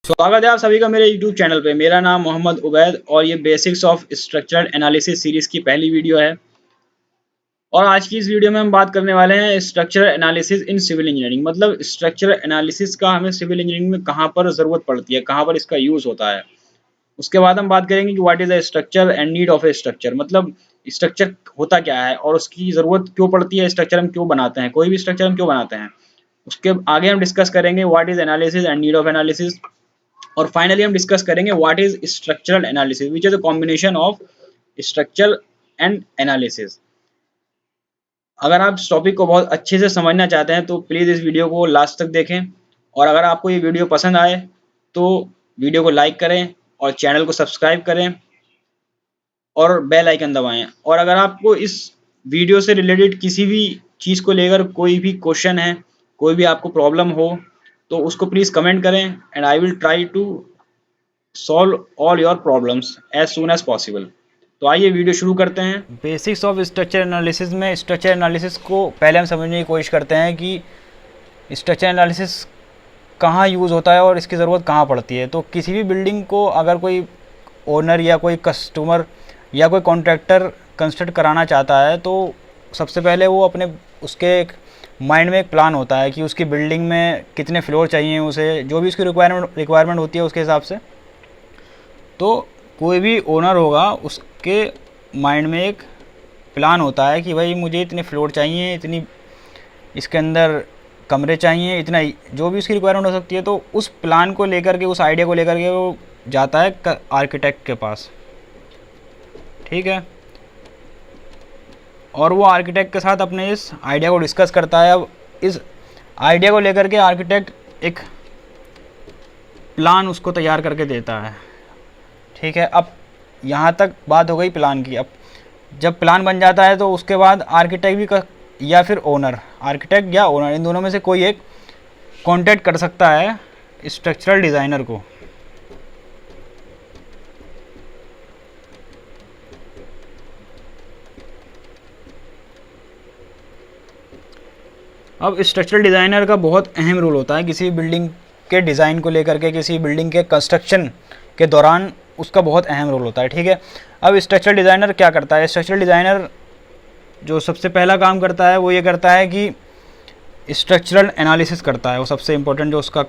स्वागत है आप सभी का मेरे YouTube चैनल पे। मेरा नाम मोहम्मद उबैद और ये basics of structural analysis series की पहली वीडियो है। और आज की इस वीडियो में हम बात करने वाले हैं structural analysis in civil engineering. मतलब स्ट्रक्चरल एनालिसिस का हमें सिविल इंजीनियरिंग में कहाँ पर ज़रूरत पड़ती है, कहाँ पर इसका यूज़ होता है। उसके बाद हम बात करेंगे कि what is a structure and need of A structure. मतलब स्ट्रक्चर होता क्या है और उसकी ज़रूरत क्यों पड़ती है, स्ट्रक्चर हम क्यों बनाते हैं, कोई भी स्ट्रक्चर हम क्यों बनाते हैं। उसके आगे हम डिस्कस करेंगे what is analysis and need of analysis. और फाइनली हम डिस्कस करेंगे what is structural analysis which is a combination of structure and analysis. अगर आप इस टॉपिक को बहुत अच्छे से समझना चाहते हैं तो प्लीज़ इस वीडियो को लास्ट तक देखें। और अगर आपको ये वीडियो पसंद आए तो वीडियो को लाइक करें और चैनल को सब्सक्राइब करें और बेल आइकन दबाएं। और अगर आपको इस वीडियो से रिलेटेड किसी भी चीज़ को लेकर कोई भी क्वेश्चन है, कोई भी आपको प्रॉब्लम हो तो उसको प्लीज़ कमेंट करें and I will try to solve all your problems as soon as possible. तो आइए वीडियो शुरू करते हैं। बेसिक्स ऑफ स्ट्रक्चर एनालिसिस में स्ट्रक्चर एनालिसिस को पहले हम समझने की कोशिश करते हैं कि स्ट्रक्चर एनालिसिस कहाँ यूज़ होता है और इसकी ज़रूरत कहाँ पड़ती है। तो किसी भी बिल्डिंग को अगर कोई ओनर या कोई कस्टमर या कोई कॉन्ट्रैक्टर कंस्ट्रक्ट कराना चाहता है तो सबसे पहले वो अपने उसके माइंड में एक प्लान होता है कि उसकी बिल्डिंग में कितने फ्लोर चाहिए, उसे जो भी उसकी रिक्वायरमेंट होती है उसके हिसाब से। तो कोई भी ओनर होगा उसके माइंड में एक प्लान होता है कि भाई मुझे इतने फ्लोर चाहिए, इतनी इसके अंदर कमरे चाहिए, इतना जो भी उसकी रिक्वायरमेंट हो सकती है। तो उस प्लान को लेकर के, उस आइडिया को लेकर के वो जाता है आर्किटेक्ट के पास, ठीक है। और वो आर्किटेक्ट के साथ अपने इस आइडिया को डिस्कस करता है। अब इस आइडिया को लेकर के आर्किटेक्ट एक प्लान उसको तैयार करके देता है, ठीक है। अब यहाँ तक बात हो गई प्लान की। अब जब प्लान बन जाता है तो उसके बाद आर्किटेक्ट भी या फिर ओनर, आर्किटेक्ट या ओनर, इन दोनों में से कोई एक कांटेक्ट कर सकता है स्ट्रक्चरल डिज़ाइनर को। अब स्ट्रक्चरल डिज़ाइनर का बहुत अहम रोल होता है किसी बिल्डिंग के डिज़ाइन को लेकर के, किसी बिल्डिंग के कंस्ट्रक्शन के दौरान उसका बहुत अहम रोल होता है, ठीक है। अब स्ट्रक्चरल डिज़ाइनर क्या करता है? स्ट्रक्चरल डिज़ाइनर जो सबसे पहला काम करता है वो ये करता है कि स्ट्रक्चरल एनालिसिस करता है। वो सबसे इम्पोर्टेंट जो उसका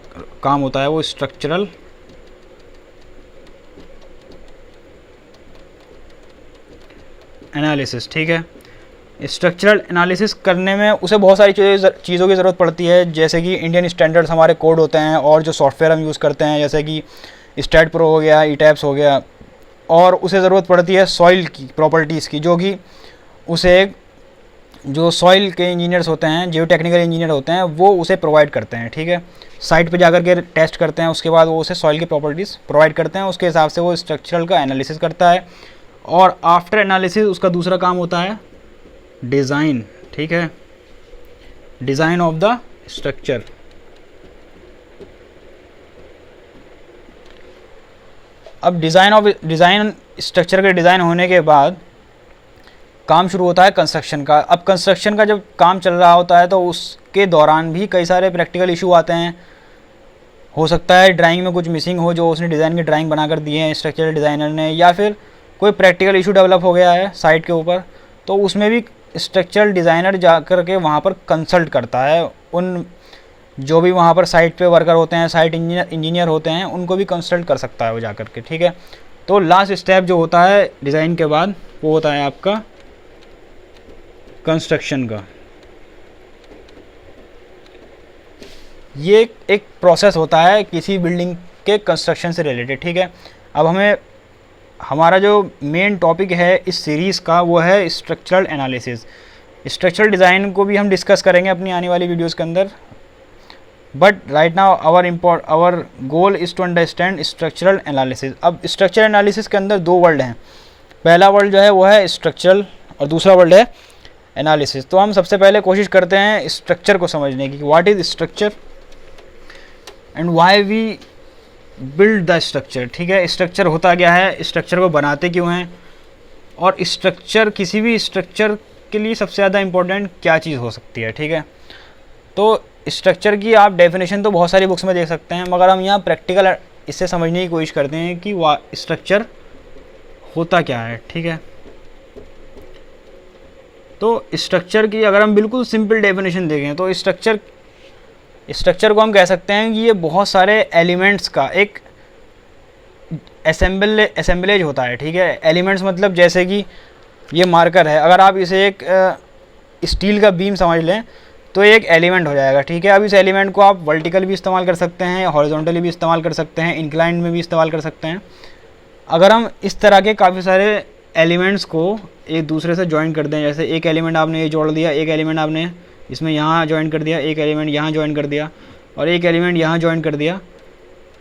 काम होता है वो स्ट्रक्चरल एनालिसिस, ठीक है। स्ट्रक्चरल एनालिसिस करने में उसे बहुत सारी चीज़ों की ज़रूरत पड़ती है, जैसे कि इंडियन स्टैंडर्ड्स हमारे कोड होते हैं और जो सॉफ्टवेयर हम यूज़ करते हैं जैसे कि स्टैट प्रो हो गया, ईटैप्स हो गया। और उसे ज़रूरत पड़ती है सॉइल की प्रॉपर्टीज़ की, जो कि उसे जो सॉइल के इंजीनियर्स होते हैं, जियो टेक्निकल इंजीनियर होते हैं, वो उसे प्रोवाइड करते हैं, ठीक है। साइट पे जाकर के टेस्ट करते हैं, उसके बाद वो उसे सॉइल की प्रॉपर्टीज़ प्रोवाइड करते हैं, उसके हिसाब से वो स्ट्रक्चरल का एनालिसिस करता है। और आफ्टर एनालिसिस उसका दूसरा काम होता है डिज़ाइन, ठीक है, डिज़ाइन ऑफ द स्ट्रक्चर। अब डिज़ाइन स्ट्रक्चर के डिज़ाइन होने के बाद काम शुरू होता है कंस्ट्रक्शन का। अब कंस्ट्रक्शन का जब काम चल रहा होता है तो उसके दौरान भी कई सारे प्रैक्टिकल इशू आते हैं। हो सकता है ड्राइंग में कुछ मिसिंग हो जो उसने डिज़ाइन की ड्राइंग बनाकर दी है स्ट्रक्चरल डिज़ाइनर ने, या फिर कोई प्रैक्टिकल इशू डेवलप हो गया है साइट के ऊपर, तो उसमें भी स्ट्रक्चरल डिज़ाइनर जाकर के वहाँ पर कंसल्ट करता है। उन जो भी वहाँ पर साइट पे वर्कर होते हैं, साइट इंजीनियर होते हैं, उनको भी कंसल्ट कर सकता है वो जाकर के, ठीक है। तो लास्ट स्टेप जो होता है डिज़ाइन के बाद वो होता है आपका कंस्ट्रक्शन का। ये एक प्रोसेस होता है किसी बिल्डिंग के कंस्ट्रक्शन से रिलेटेड, ठीक है। अब हमें हमारा जो मेन टॉपिक है इस सीरीज़ का वो है स्ट्रक्चरल एनालिसिस। स्ट्रक्चरल डिज़ाइन को भी हम डिस्कस करेंगे अपनी आने वाली वीडियोस के अंदर, but right now our goal is to understand structural analysis. अब स्ट्रक्चरल एनालिसिस के अंदर दो वर्ड हैं। पहला वर्ड जो है वो है स्ट्रक्चरल और दूसरा वर्ड है एनालिसिस। तो हम सबसे पहले कोशिश करते हैं स्ट्रक्चर को समझने की, what is structure and why we build the structure, ठीक है। स्ट्रक्चर होता क्या है, स्ट्रक्चर को बनाते क्यों हैं, और स्ट्रक्चर, किसी भी स्ट्रक्चर के लिए सबसे ज़्यादा इम्पोर्टेंट क्या चीज़ हो सकती है, ठीक है। तो स्ट्रक्चर की आप डेफिनेशन तो बहुत सारी बुक्स में देख सकते हैं, मगर हम यहाँ प्रैक्टिकल इससे समझने की कोशिश करते हैं कि स्ट्रक्चर होता क्या है। ठीक है, तो स्ट्रक्चर की अगर हम बिल्कुल सिंपल डेफिनेशन देखें तो स्ट्रक्चर को हम कह सकते हैं कि ये बहुत सारे एलिमेंट्स का एक असेंबलेज होता है। ठीक है, एलिमेंट्स मतलब जैसे कि ये मार्कर है, अगर आप इसे एक स्टील का बीम समझ लें तो ये एक एलिमेंट हो जाएगा। ठीक है, अब इस एलिमेंट को आप वर्टिकल भी इस्तेमाल कर सकते हैं, हॉरिजॉन्टली भी इस्तेमाल कर सकते हैं, इंक्लाइंड में भी इस्तेमाल कर सकते हैं। अगर हम इस तरह के काफ़ी सारे एलिमेंट्स को एक दूसरे से ज्वाइन कर दें, जैसे एक एलिमेंट आपने ये जोड़ दिया, एक एलिमेंट आपने इसमें यहाँ ज्वाइन कर दिया, एक एलिमेंट यहाँ ज्वाइन कर दिया और एक एलिमेंट यहाँ ज्वाइन कर दिया,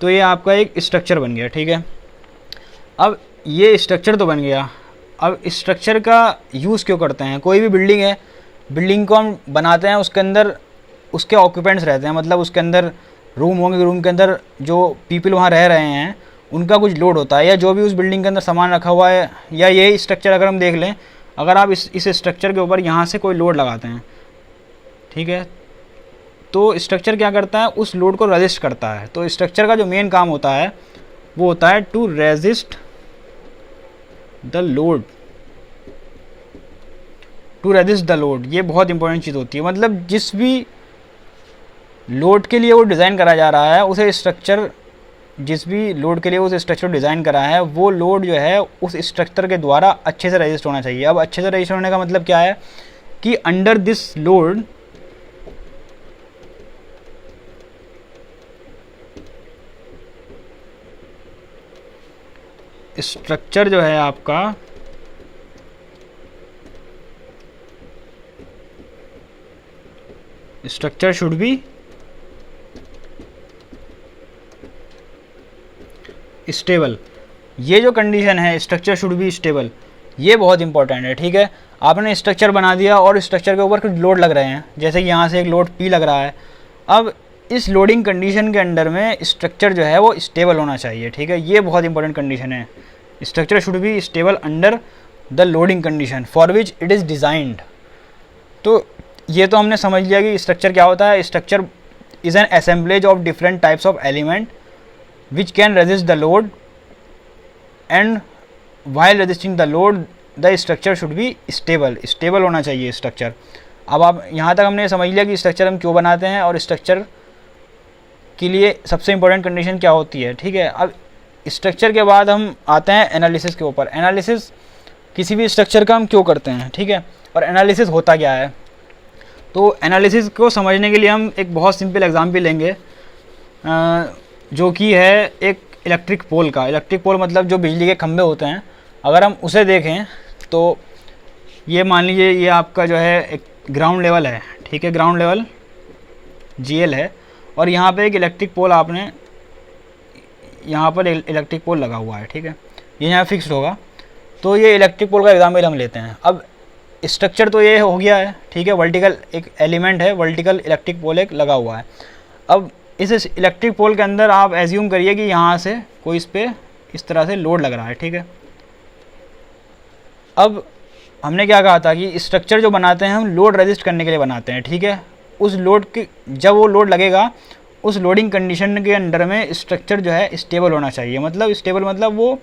तो ये आपका एक स्ट्रक्चर बन गया। ठीक है, अब ये स्ट्रक्चर तो बन गया। अब स्ट्रक्चर का यूज़ क्यों करते हैं? कोई भी बिल्डिंग है, बिल्डिंग को हम बनाते हैं, उसके अंदर उसके ऑक्यूपेंट्स रहते हैं, मतलब उसके अंदर रूम होंगे, रूम के अंदर जो पीपल वहाँ रह रहे हैं उनका कुछ लोड होता है, या जो भी उस बिल्डिंग के अंदर सामान रखा हुआ है, या ये स्ट्रक्चर अगर हम देख लें, अगर आप इस स्ट्रक्चर के ऊपर यहाँ से कोई लोड लगाते हैं, ठीक है, तो स्ट्रक्चर क्या करता है? उस लोड को रेजिस्ट करता है। तो स्ट्रक्चर का जो मेन काम होता है वो होता है to resist the load, to resist the load. ये बहुत इंपॉर्टेंट चीज़ होती है, मतलब जिस भी लोड के लिए वो डिज़ाइन करा जा रहा है उसे स्ट्रक्चर, जिस भी लोड के लिए उस स्ट्रक्चर डिज़ाइन करा है वो लोड जो है उस स्ट्रक्चर के द्वारा अच्छे से रेजिस्ट होना चाहिए। अब अच्छे से रेजिस्ट होने का मतलब क्या है कि अंडर दिस लोड स्ट्रक्चर जो है आपका स्ट्रक्चर शुड बी स्टेबल। ये जो कंडीशन है स्ट्रक्चर शुड बी स्टेबल, ये बहुत इंपॉर्टेंट है। ठीक है, आपने स्ट्रक्चर बना दिया और स्ट्रक्चर के ऊपर कुछ लोड लग रहे हैं, जैसे कि यहाँ से एक लोड पी लग रहा है। अब इस लोडिंग कंडीशन के अंडर में स्ट्रक्चर जो है वो स्टेबल होना चाहिए। ठीक है, ये बहुत इंपॉर्टेंट कंडीशन है। Structure should be stable under the loading condition for which it is designed. तो ये तो हमने समझ लिया कि स्ट्रक्चर क्या होता है। Structure is an assemblage of different types of element which can resist the load, and while resisting the load the structure should be stable होना चाहिए स्ट्रक्चर। अब आप यहाँ तक हमने समझ लिया कि स्ट्रक्चर हम क्यों बनाते हैं और स्ट्रक्चर के लिए सबसे इंपॉर्टेंट कंडीशन क्या होती है। ठीक है, अब स्ट्रक्चर के बाद हम आते हैं एनालिसिस के ऊपर। एनालिसिस किसी भी स्ट्रक्चर का हम क्यों करते हैं, ठीक है, और एनालिसिस होता क्या है। तो एनालिसिस को समझने के लिए हम एक बहुत सिंपल एग्जाम्पल लेंगे, जो कि है एक इलेक्ट्रिक पोल का। इलेक्ट्रिक पोल मतलब जो बिजली के खंभे होते हैं, अगर हम उसे देखें तो ये मान लीजिए ये आपका जो है एक ग्राउंड लेवल है। ठीक है, ग्राउंड लेवल GL है, और यहाँ पे एक इलेक्ट्रिक पोल आपने यहाँ पर इलेक्ट्रिक पोल लगा हुआ है। ठीक है, ये यहाँ फिक्स्ड होगा। तो ये इलेक्ट्रिक पोल का एग्जाम्पल हम लेते हैं। अब स्ट्रक्चर तो ये हो गया है, ठीक है, वर्टिकल एक एलिमेंट है, वर्टिकल इलेक्ट्रिक पोल एक लगा हुआ है। अब इस इलेक्ट्रिक पोल के अंदर आप एज्यूम करिए कि यहाँ से कोई इस पर इस तरह से लोड लग रहा है। ठीक है, अब हमने क्या कहा था कि स्ट्रक्चर जो बनाते हैं हम लोड रेजिस्ट करने के लिए बनाते हैं। ठीक है, उस लोड के जब वो लोड लगेगा उस लोडिंग कंडीशन के अंडर में स्ट्रक्चर जो है स्टेबल होना चाहिए। मतलब स्टेबल मतलब वो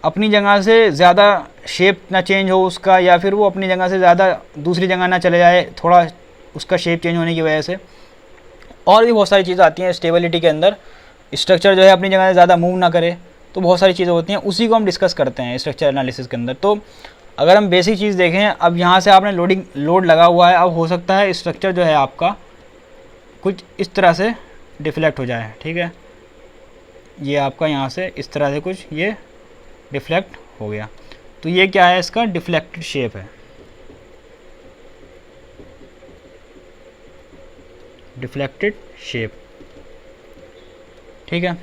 अपनी जगह से ज़्यादा शेप ना चेंज हो उसका, या फिर वो अपनी जगह से ज़्यादा दूसरी जगह ना चले जाए थोड़ा उसका शेप चेंज होने की वजह से। और भी बहुत सारी चीज़ें आती हैं स्टेबिलिटी के अंदर। स्ट्रक्चर जो है अपनी जगह से ज़्यादा मूव ना करे, तो बहुत सारी चीज़ें होती हैं, उसी को हम डिस्कस करते हैं स्ट्रक्चर एनालिसिस के अंदर। तो अगर हम बेसिक चीज़ देखें, अब यहाँ से आपने लोड लगा हुआ है, अब हो सकता है स्ट्रक्चर जो है आपका कुछ इस तरह से डिफ्लेक्ट हो जाए। ठीक है, ये आपका यहाँ से इस तरह से कुछ ये डिफ्लेक्ट हो गया, तो ये क्या है, इसका डिफ्लेक्टेड शेप है, डिफ्लेक्टेड शेप। ठीक है,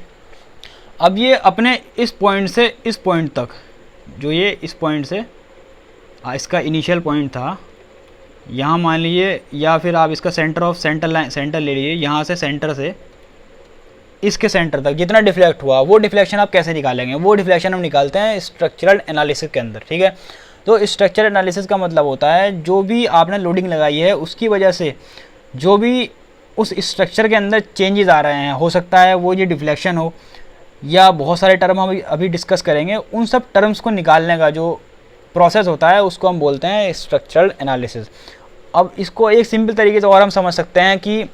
अब ये अपने इस पॉइंट से इस पॉइंट तक, जो ये इस पॉइंट से इसका इनिशियल पॉइंट था, यहाँ मान लीजिए, या फिर आप इसका सेंटर ले लीजिए, यहाँ से सेंटर से इसके सेंटर तक जितना डिफ्लेक्ट हुआ, वो डिफ्लेक्शन आप कैसे निकालेंगे? वो डिफ्लेक्शन हम निकालते हैं स्ट्रक्चरल एनालिसिस के अंदर। ठीक है, तो स्ट्रक्चरल एनालिसिस का मतलब होता है जो भी आपने लोडिंग लगाई है उसकी वजह से जो भी उस स्ट्रक्चर के अंदर चेंजेस आ रहे हैं, हो सकता है वो ये डिफ्लेक्शन हो, या बहुत सारे टर्म हम अभी डिस्कस करेंगे, उन सब टर्म्स को निकालने का जो प्रोसेस होता है उसको हम बोलते हैं स्ट्रक्चरल एनालिसिस। अब इसको एक सिंपल तरीके से और हम समझ सकते हैं कि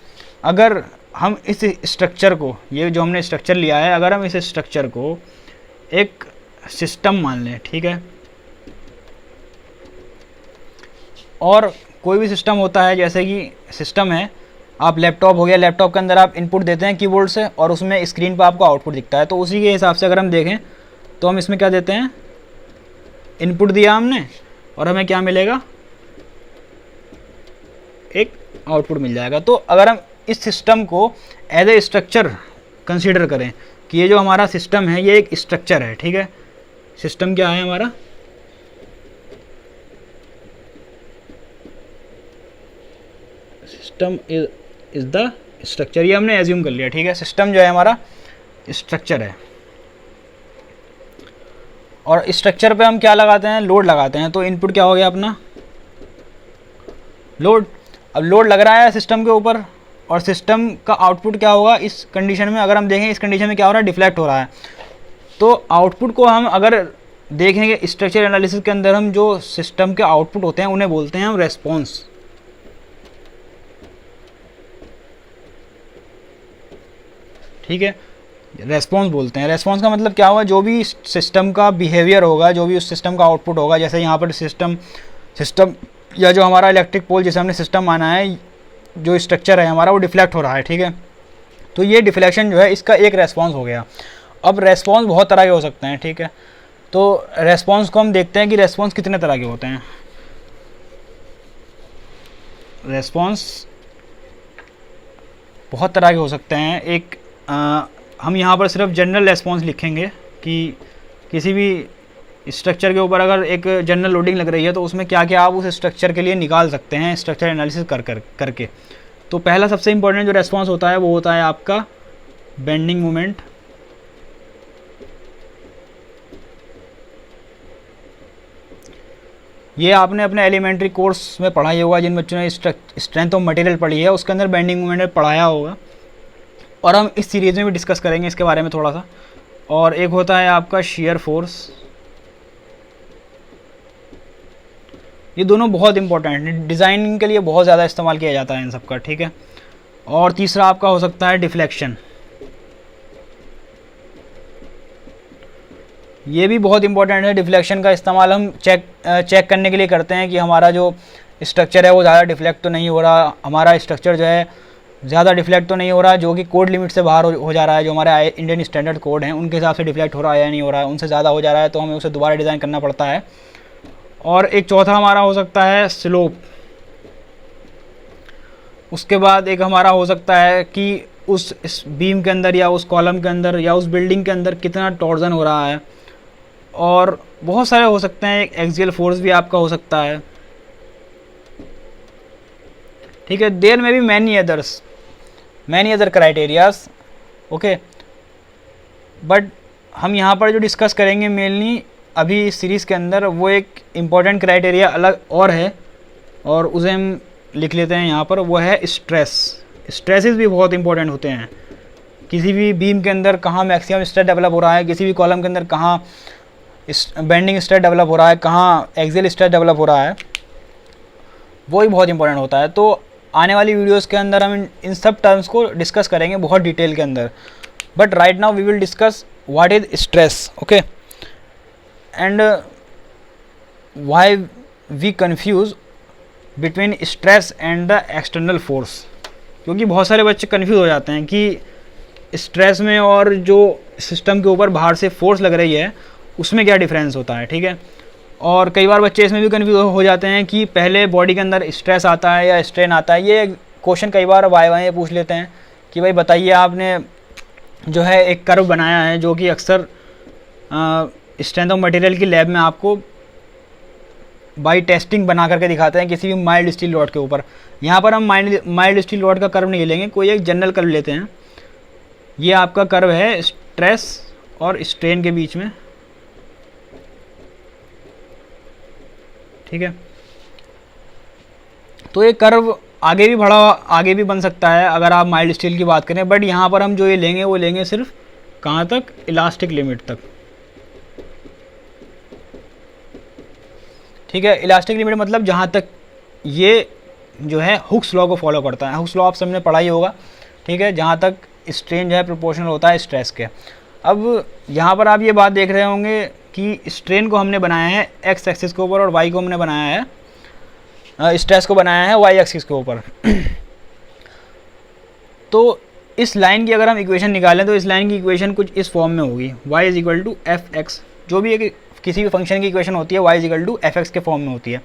अगर हम इस स्ट्रक्चर को, ये जो हमने स्ट्रक्चर लिया है, अगर हम इस स्ट्रक्चर को एक सिस्टम मान लें, ठीक है, और कोई भी सिस्टम होता है, जैसे कि सिस्टम है, आप लैपटॉप हो गया, लैपटॉप के अंदर आप इनपुट देते हैं कीबोर्ड से और उसमें स्क्रीन पर आपको आउटपुट दिखता है। तो उसी के हिसाब से अगर हम देखें तो हम इसमें क्या देते हैं, इनपुट दिया हमने और हमें क्या मिलेगा, एक आउटपुट मिल जाएगा। तो अगर हम इस सिस्टम को एज ए स्ट्रक्चर कंसीडर करें कि ये जो हमारा सिस्टम है ये एक स्ट्रक्चर है, ठीक है, सिस्टम क्या है हमारा, सिस्टम इज द स्ट्रक्चर, ये हमने एज्यूम कर लिया, ठीक है, सिस्टम जो है हमारा स्ट्रक्चर है। और स्ट्रक्चर पे हम क्या लगाते हैं, लोड लगाते हैं। तो इनपुट क्या हो गया अपना, लोड। अब लोड लग रहा है सिस्टम के ऊपर और सिस्टम का आउटपुट क्या होगा इस कंडीशन में, अगर हम देखें इस कंडीशन में क्या हो रहा है, डिफ्लेक्ट हो रहा है। तो आउटपुट को हम अगर देखेंगे स्ट्रक्चर एनालिसिस के अंदर, हम जो सिस्टम के आउटपुट होते हैं उन्हें बोलते हैं हम रेस्पॉन्स, ठीक है, रेस्पॉन्स बोलते हैं। रेस्पॉन्स का मतलब क्या होगा, जो भी सिस्टम का बिहेवियर होगा, जो भी उस सिस्टम का आउटपुट होगा, जैसे यहाँ पर सिस्टम या जो हमारा इलेक्ट्रिक पोल जिसे हमने सिस्टम माना है, जो स्ट्रक्चर है हमारा वो डिफ्लेक्ट हो रहा है, ठीक है, तो ये डिफ्लेक्शन जो है इसका एक रेस्पॉन्स हो गया। अब रेस्पॉन्स बहुत तरह के हो सकते हैं, ठीक है, तो रेस्पॉन्स को हम देखते हैं कि रेस्पॉन्स कितने तरह के होते हैं। रेस्पॉन्स बहुत तरह के हो सकते हैं। एक हम यहाँ पर सिर्फ जनरल रेस्पॉन्स लिखेंगे कि किसी भी स्ट्रक्चर के ऊपर अगर एक जनरल लोडिंग लग रही है तो उसमें क्या क्या आप उस स्ट्रक्चर के लिए निकाल सकते हैं स्ट्रक्चर एनालिसिस करके। तो पहला सबसे इंपॉर्टेंट जो रेस्पॉन्स होता है वो होता है आपका बेंडिंग मोमेंट। ये आपने अपने एलिमेंट्री कोर्स में पढ़ा ही होगा, जिन बच्चों ने स्ट्रेंथ ऑफ मटेरियल पढ़ी है उसके अंदर बेंडिंग मोमेंट में पढ़ाया होगा, और हम इस सीरीज़ में भी डिस्कस करेंगे इसके बारे में थोड़ा सा। और एक होता है आपका शियर फोर्स। ये दोनों बहुत इंपॉर्टेंट हैं, डिज़ाइनिंग के लिए बहुत ज़्यादा इस्तेमाल किया जाता है इन सब का, ठीक है। और तीसरा आपका हो सकता है डिफ्लेक्शन। ये भी बहुत इंपॉर्टेंट है। डिफ्लेक्शन का इस्तेमाल हम चेक करने के लिए करते हैं कि हमारा जो स्ट्रक्चर है वो ज़्यादा डिफ्लेक्ट तो नहीं हो रहा, हमारा स्ट्रक्चर जो है ज़्यादा डिफ्लेक्ट तो नहीं हो रहा, जो कि कोड लिमिट से बाहर हो जा रहा है, जो हमारे इंडियन स्टैंडर्ड कोड हैं उनके हिसाब से डिफ्लेक्ट हो रहा है या नहीं हो रहा है, उनसे ज़्यादा हो जा रहा है तो हमें उसे दोबारा डिज़ाइन करना पड़ता है। और एक चौथा हमारा हो सकता है स्लोप। उसके बाद एक हमारा हो सकता है कि उस बीम के अंदर या उस कॉलम के अंदर या उस बिल्डिंग के अंदर कितना टॉर्जन हो रहा है, और बहुत सारे हो सकते हैं। एक एक्सियल फोर्स भी आपका हो सकता है, ठीक है। देयर में भी many other criterias, okay, but हम यहाँ पर जो डिस्कस करेंगे मेनली अभी इस सीरीज़ के अंदर वो एक इम्पॉर्टेंट क्राइटेरिया अलग और है, और उसे हम लिख लेते हैं यहाँ पर, वो है स्ट्रेस। स्ट्रेसेस भी बहुत इंपॉर्टेंट होते हैं। किसी भी बीम के अंदर कहाँ मैक्सिमम स्ट्रेस डेवलप हो रहा है, किसी भी कॉलम के अंदर कहाँ बेंडिंग स्ट्रेस डेवलप हो रहा है, कहाँ एक्सियल स्ट्रेस डेवलप हो रहा है, वो भी बहुत इंपॉर्टेंट होता है। तो आने वाली वीडियोस के अंदर हम इन सब टर्म्स को डिस्कस करेंगे बहुत डिटेल के अंदर, but right now we will discuss what is stress, okay, and why we confuse between stress and the external force. क्योंकि बहुत सारे बच्चे कंफ्यूज हो जाते हैं कि स्ट्रेस में और जो सिस्टम के ऊपर बाहर से फोर्स लग रही है उसमें क्या डिफरेंस होता है, ठीक है। और कई बार बच्चे इसमें भी कंफ्यूज हो जाते हैं कि पहले बॉडी के अंदर स्ट्रेस आता है या स्ट्रेन आता है। ये क्वेश्चन कई बार वाई पूछ लेते हैं कि भाई बताइए, आपने जो है एक कर्व बनाया है जो कि अक्सर स्ट्रेंथ ऑफ मटेरियल की लैब में आपको बाई टेस्टिंग बना करके दिखाते हैं किसी भी माइल्ड स्टील रॉड के ऊपर। यहाँ पर हम माइल्ड स्टील रॉड का कर्व नहीं लेंगे, कोई एक जनरल कर्व लेते हैं। ये आपका कर्व है स्ट्रेस और स्ट्रेन के बीच में, ठीक है। तो ये कर्व आगे भी बन सकता है अगर आप माइल्ड स्टील की बात करें, बट यहाँ पर हम जो ये लेंगे वो लेंगे सिर्फ कहाँ तक, इलास्टिक लिमिट तक। ठीक है, इलास्टिक लिमिट मतलब जहाँ तक ये जो है हुक्स लॉ को फॉलो करता है। हुक्स लॉ आप सबने पढ़ा ही होगा। ठीक है, जहाँ तक स्ट्रेन जो है प्रोपोर्शनल होता है स्ट्रेस के। अब यहाँ पर आप ये बात देख रहे होंगे कि स्ट्रेन को हमने बनाया है एक्स एक्सिस के ऊपर और वाई को हमने बनाया है, स्ट्रेस को बनाया है वाई एक्सिस के ऊपर। तो इस लाइन की अगर हम इक्वेशन निकालें तो इस लाइन की इक्वेशन कुछ इस फॉर्म में होगी, y is equal to F X. जो भी एक किसी भी फंक्शन की इक्वेशन होती है y is equal to F X के फॉर्म में होती है।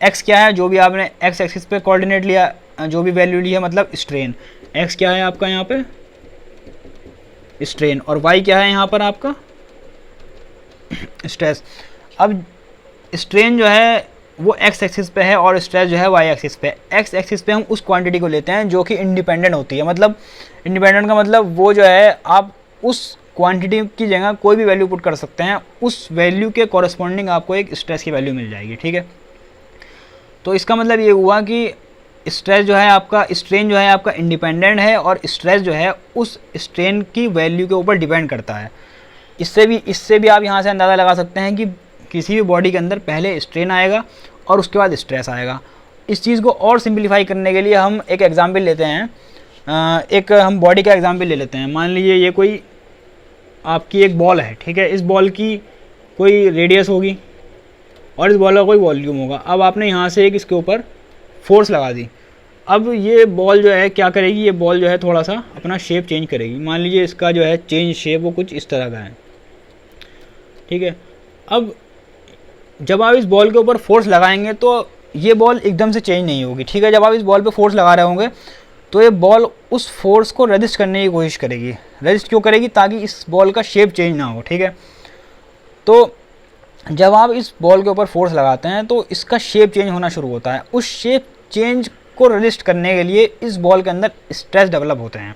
x क्या है, जो भी आपने x एक्सिस पे कोऑर्डिनेट लिया, जो भी वैल्यू ली है, मतलब स्ट्रेन। x क्या है आपका यहाँ पे, स्ट्रेन, और y क्या है यहाँ पर आपका स्ट्रेस। अब स्ट्रेन जो है वो x एक्सिस पे है और स्ट्रेस जो है y एक्सिस पे। x एक्सिस पे हम उस क्वांटिटी को लेते हैं जो कि इंडिपेंडेंट होती है। मतलब इंडिपेंडेंट का मतलब वो जो है आप उस क्वांटिटी की जगह कोई भी वैल्यू पुट कर सकते हैं, उस वैल्यू के कॉरस्पॉन्डिंग आपको एक स्ट्रेस की वैल्यू मिल जाएगी। ठीक है, तो इसका मतलब ये हुआ कि स्ट्रेस जो है आपका, स्ट्रेन जो है आपका इंडिपेंडेंट है और स्ट्रेस जो है उस स्ट्रेन की वैल्यू के ऊपर डिपेंड करता है। इससे भी आप यहाँ से अंदाज़ा लगा सकते हैं कि किसी भी बॉडी के अंदर पहले स्ट्रेन आएगा और उसके बाद स्ट्रेस आएगा। इस चीज़ को और सिंप्लीफाई करने के लिए हम एक एग्जांपल लेते हैं, एक हम बॉडी का एग्जांपल ले लेते हैं। मान लीजिए ये कोई आपकी एक बॉल है। ठीक है, इस बॉल की कोई रेडियस होगी और इस बॉल का कोई वॉल्यूम होगा। अब आपने यहाँ से एक इसके ऊपर फोर्स लगा दी। अब ये बॉल जो है क्या करेगी, ये बॉल जो है थोड़ा सा अपना शेप चेंज करेगी। मान लीजिए इसका जो है चेंज शेप वो कुछ इस तरह का है। ठीक है, अब जब आप इस बॉल के ऊपर फोर्स लगाएंगे तो ये बॉल एकदम से चेंज नहीं होगी। ठीक है, जब आप इस बॉल पे फोर्स लगा रहे होंगे तो ये बॉल उस फोर्स को रेजिस्ट करने की कोशिश करेगी। रेजिस्ट क्यों करेगी, ताकि इस बॉल का शेप चेंज ना हो। ठीक है, तो जब आप इस बॉल के ऊपर फोर्स लगाते हैं तो इसका शेप चेंज होना शुरू होता है। उस शेप चेंज को रेजिस्ट करने के लिए इस बॉल के अंदर स्ट्रेस डेवलप होते हैं।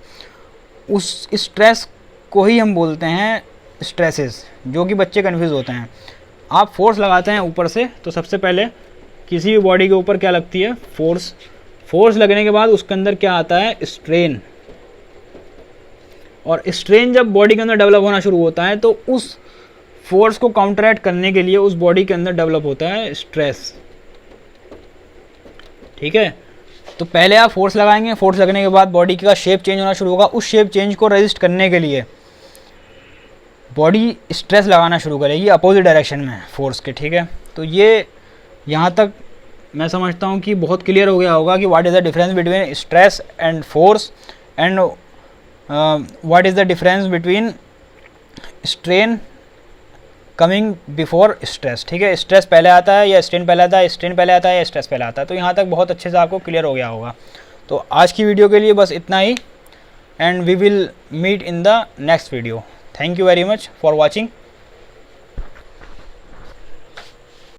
उस स्ट्रेस को ही हम बोलते हैं स्ट्रेसेस, जो कि बच्चे कन्फ्यूज़ होते हैं। आप फोर्स लगाते हैं ऊपर से तो सबसे पहले किसी भी बॉडी के ऊपर क्या लगती है, फोर्स। फोर्स लगने के बाद उसके अंदर क्या आता है, स्ट्रेन। और स्ट्रेन जब बॉडी के अंदर डेवलप होना शुरू होता है तो उस फोर्स को काउंटरएक्ट करने के लिए उस बॉडी के अंदर डेवलप होता है स्ट्रेस। ठीक है, तो पहले आप फोर्स लगाएंगे, फोर्स लगने के बाद बॉडी का शेप चेंज होना शुरू होगा। उस शेप चेंज को रेजिस्ट करने के लिए बॉडी स्ट्रेस लगाना शुरू करेगी अपोजिट डायरेक्शन में फोर्स के। ठीक है, तो ये यहाँ तक मैं समझता हूँ कि बहुत क्लियर हो गया होगा कि what is the difference between stress and force and what is the difference between strain coming before stress. ठीक है, स्ट्रेस पहले आता है या स्ट्रेन पहले आता है, स्ट्रेन पहले आता है या स्ट्रेस पहले आता है। तो यहाँ तक बहुत अच्छे से आपको क्लियर हो गया होगा। तो आज की वीडियो के लिए बस इतना ही, and we will meet in the next video. Thank you very much for watching.